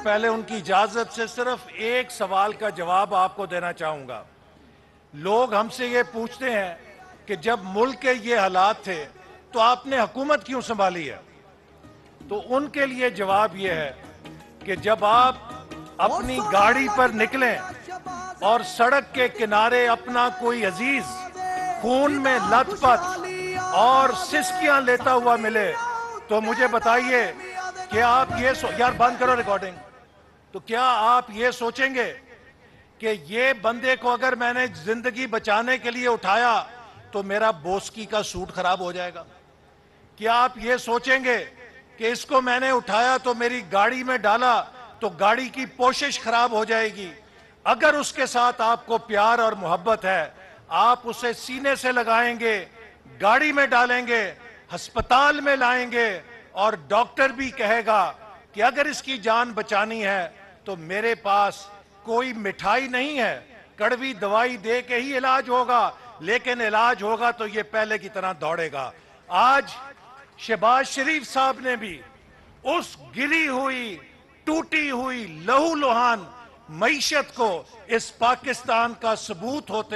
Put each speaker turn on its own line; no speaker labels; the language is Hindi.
पहले उनकी इजाजत से सिर्फ एक सवाल का जवाब आपको देना चाहूंगा। लोग हमसे ये पूछते हैं कि जब मुल्क के ये हालात थे तो आपने हुकूमत क्यों संभाली है? तो उनके लिए जवाब यह है कि जब आप अपनी गाड़ी पर निकलें और सड़क के किनारे अपना कोई अजीज खून में लथपथ और सिसकियां लेता हुआ मिले तो मुझे बताइए कि आप ये यार बंद करो रिकॉर्डिंग। तो क्या आप ये सोचेंगे कि ये बंदे को अगर मैंने जिंदगी बचाने के लिए उठाया तो मेरा बोस्की का सूट खराब हो जाएगा? क्या आप ये सोचेंगे कि इसको मैंने उठाया तो मेरी गाड़ी में डाला तो गाड़ी की पोशिश खराब हो जाएगी? अगर उसके साथ आपको प्यार और मोहब्बत है, आप उसे सीने से लगाएंगे, गाड़ी में डालेंगे, अस्पताल में लाएंगे और डॉक्टर भी कहेगा कि अगर इसकी जान बचानी है तो मेरे पास कोई मिठाई नहीं है, कड़वी दवाई दे के ही इलाज होगा, लेकिन इलाज होगा तो ये पहले की तरह दौड़ेगा। आज शहबाज शरीफ साहब ने भी उस गिरी हुई, टूटी हुई, लहूलुहान मईशत को इस पाकिस्तान का सबूत होते